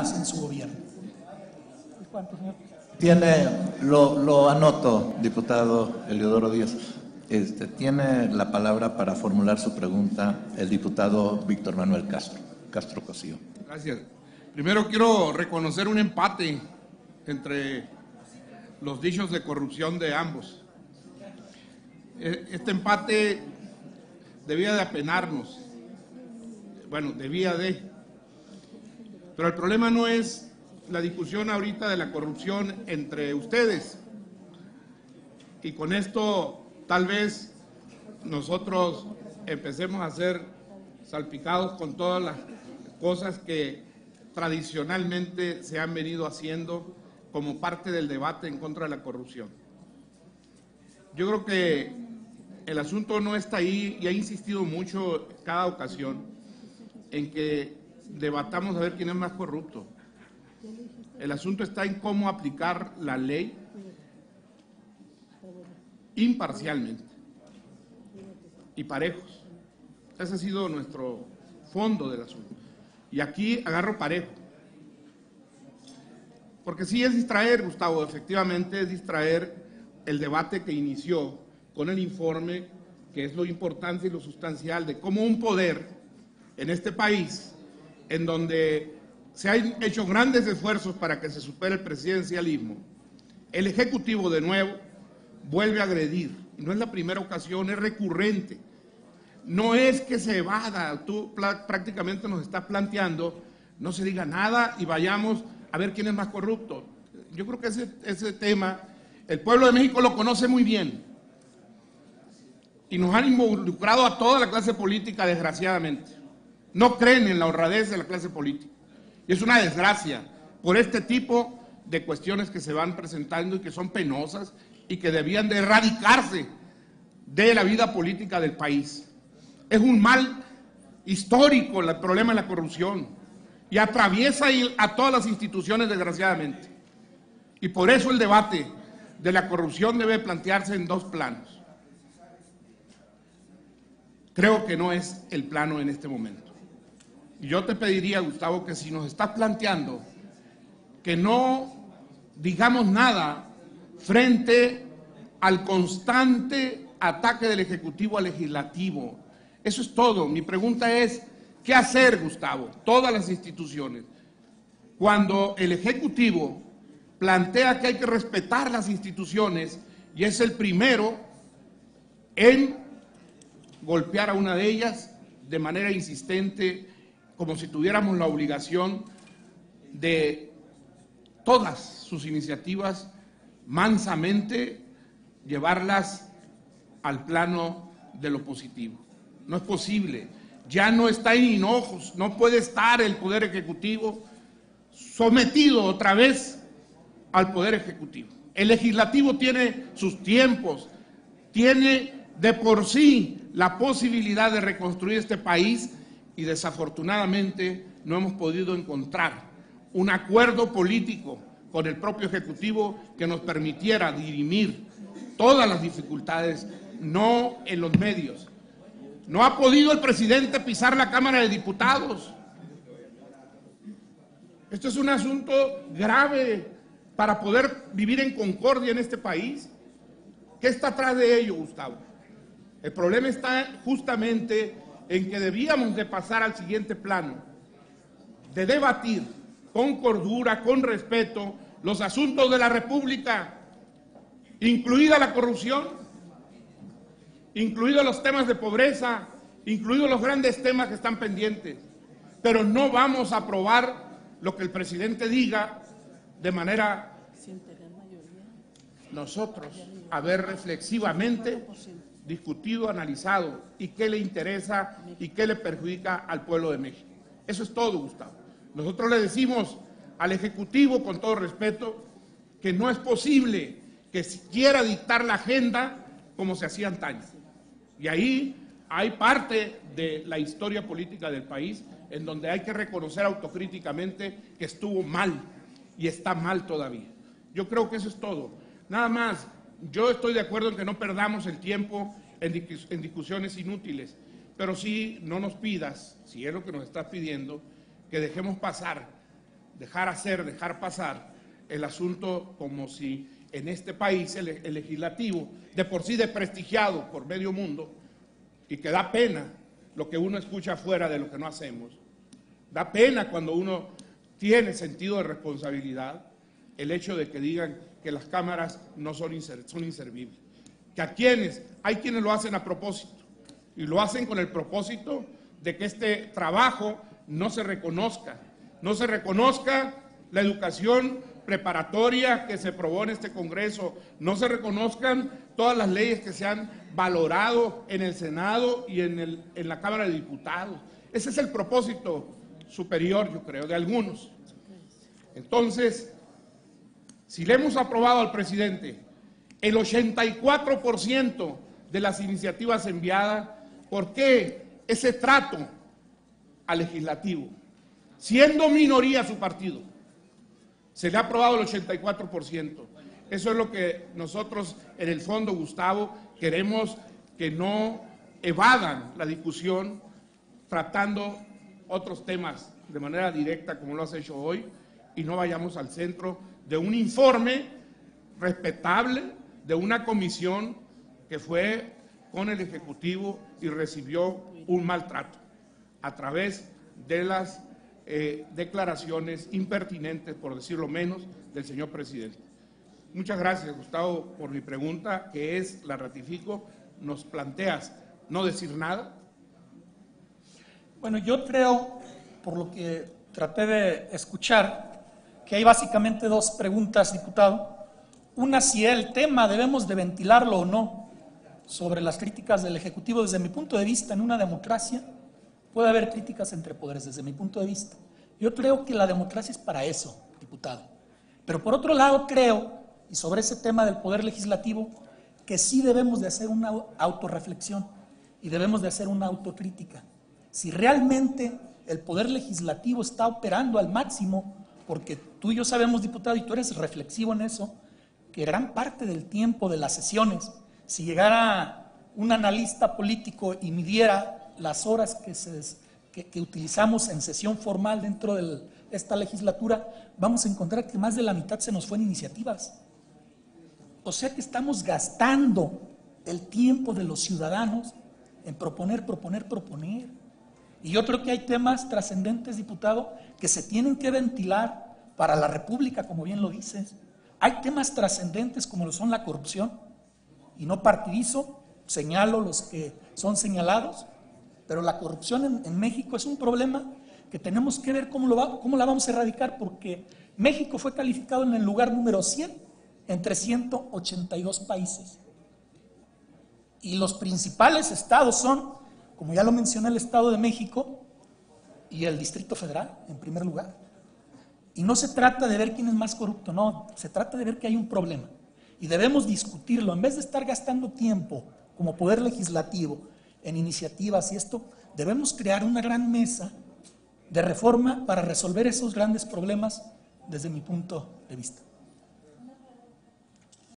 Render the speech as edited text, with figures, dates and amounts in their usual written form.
más en su gobierno. Lo anoto, diputado Eliodoro Díaz. Tiene la palabra para formular su pregunta el diputado Víctor Manuel Castro Cosío. Gracias. Primero quiero reconocer un empate entre los dichos de corrupción de ambos. Este empate debía de apenarnos. Bueno, pero el problema no es la discusión ahorita de la corrupción entre ustedes. Y con esto tal vez nosotros empecemos a ser salpicados con todas las cosas que tradicionalmente se han venido haciendo como parte del debate en contra de la corrupción. Yo creo que el asunto no está ahí, y he insistido mucho en cada ocasión en que debatamos a ver quién es más corrupto. El asunto está en cómo aplicar la ley imparcialmente y parejos. Ese ha sido nuestro fondo del asunto. Y aquí agarro parejo. Porque sí es distraer, Gustavo, efectivamente es distraer el debate que inició con el informe, que es lo importante y lo sustancial de cómo un poder en este país, en donde se han hecho grandes esfuerzos para que se supere el presidencialismo, el Ejecutivo de nuevo vuelve a agredir. Y no es la primera ocasión, es recurrente. No es que se evada, tú prácticamente nos estás planteando, no se diga nada y vayamos a ver quién es más corrupto. Yo creo que ese tema, el pueblo de México lo conoce muy bien. Y nos han involucrado a toda la clase política, desgraciadamente. No creen en la honradez de la clase política. Y es una desgracia por este tipo de cuestiones que se van presentando y que son penosas y que debían de erradicarse de la vida política del país. Es un mal histórico el problema de la corrupción y atraviesa a todas las instituciones, desgraciadamente. Y por eso el debate de la corrupción debe plantearse en dos planos. Creo que no es el plano en este momento. Y yo te pediría, Gustavo, que si nos estás planteando que no digamos nada frente al constante ataque del Ejecutivo al Legislativo. Eso es todo. Mi pregunta es, ¿qué hacer, Gustavo? Todas las instituciones, cuando el Ejecutivo plantea que hay que respetar las instituciones y es el primero en golpear a una de ellas de manera insistente, como si tuviéramos la obligación de todas sus iniciativas mansamente llevarlas al plano de lo positivo? No es posible, ya no está en hinojos, no puede estar el Poder Ejecutivo sometido otra vez al Poder Ejecutivo. El Legislativo tiene sus tiempos, tiene de por sí la posibilidad de reconstruir este país y desafortunadamente no hemos podido encontrar un acuerdo político con el propio Ejecutivo que nos permitiera dirimir todas las dificultades, no en los medios. No ha podido el presidente pisar la Cámara de Diputados. Esto es un asunto grave para poder vivir en concordia en este país. ¿Qué está atrás de ello, Gustavo? El problema está justamente en que debíamos de pasar al siguiente plano, de debatir con cordura, con respeto, los asuntos de la República, incluida la corrupción, incluidos los temas de pobreza, incluidos los grandes temas que están pendientes. Pero no vamos a aprobar lo que el presidente diga de manera nosotros haber reflexivamente discutido, analizado y qué le interesa y qué le perjudica al pueblo de México. Eso es todo, Gustavo. Nosotros le decimos al Ejecutivo, con todo respeto, que no es posible que quiera dictar la agenda como se hacía antaño. Y ahí hay parte de la historia política del país en donde hay que reconocer autocríticamente que estuvo mal y está mal todavía. Yo creo que eso es todo. Nada más, yo estoy de acuerdo en que no perdamos el tiempo en discusiones inútiles, pero sí no nos pidas, si es lo que nos estás pidiendo, que dejemos pasar dejar hacer, dejar pasar el asunto como si en este país el legislativo, de por sí desprestigiado por medio mundo, y que da pena lo que uno escucha afuera de lo que no hacemos, da pena cuando uno tiene sentido de responsabilidad, el hecho de que digan que las cámaras no son inservibles, que hay quienes lo hacen a propósito, y lo hacen con el propósito de que este trabajo no se reconozca la educación preparatoria que se aprobó en este Congreso, no se reconozcan todas las leyes que se han valorado en el Senado y en la Cámara de Diputados. Ese es el propósito superior, yo creo, de algunos. Entonces, si le hemos aprobado al presidente el 84% de las iniciativas enviadas, ¿por qué ese trato al legislativo? Siendo minoría su partido, se le ha aprobado el 84%. Eso es lo que nosotros, en el fondo, Gustavo, queremos que no evadan la discusión tratando otros temas de manera directa, como lo has hecho hoy, y no vayamos al centro de un informe respetable de una comisión que fue con el Ejecutivo y recibió un maltrato a través de las declaraciones impertinentes, por decirlo menos, del señor presidente. Muchas gracias, Gustavo, por mi pregunta, que es, la ratifico, nos planteas no decir nada. Bueno, yo creo, por lo que traté de escuchar, que hay básicamente dos preguntas, diputado. Una, si el tema debemos de ventilarlo o no, sobre las críticas del Ejecutivo. Desde mi punto de vista, en una democracia puede haber críticas entre poderes, desde mi punto de vista. Yo creo que la democracia es para eso, diputado. Pero por otro lado creo, y sobre ese tema del poder legislativo, que sí debemos de hacer una autorreflexión y debemos de hacer una autocrítica. Si realmente el poder legislativo está operando al máximo, porque tú y yo sabemos, diputado, y tú eres reflexivo en eso, que gran parte del tiempo de las sesiones, si llegara un analista político y midiera las horas que utilizamos en sesión formal dentro de esta legislatura, vamos a encontrar que más de la mitad se nos fue en iniciativas. O sea que estamos gastando el tiempo de los ciudadanos en proponer. Y yo creo que hay temas trascendentes, diputado, que se tienen que ventilar para la República, como bien lo dices. Hay temas trascendentes como lo son la corrupción, y no partidizo, señalo los que son señalados, pero la corrupción en México es un problema que tenemos que ver cómo la vamos a erradicar, porque México fue calificado en el lugar número 100 entre 182 países. Y los principales estados son, como ya lo mencioné, el Estado de México y el Distrito Federal, en primer lugar. Y no se trata de ver quién es más corrupto, no, se trata de ver que hay un problema. Y debemos discutirlo, en vez de estar gastando tiempo como poder legislativo en iniciativas y esto, debemos crear una gran mesa de reforma para resolver esos grandes problemas desde mi punto de vista.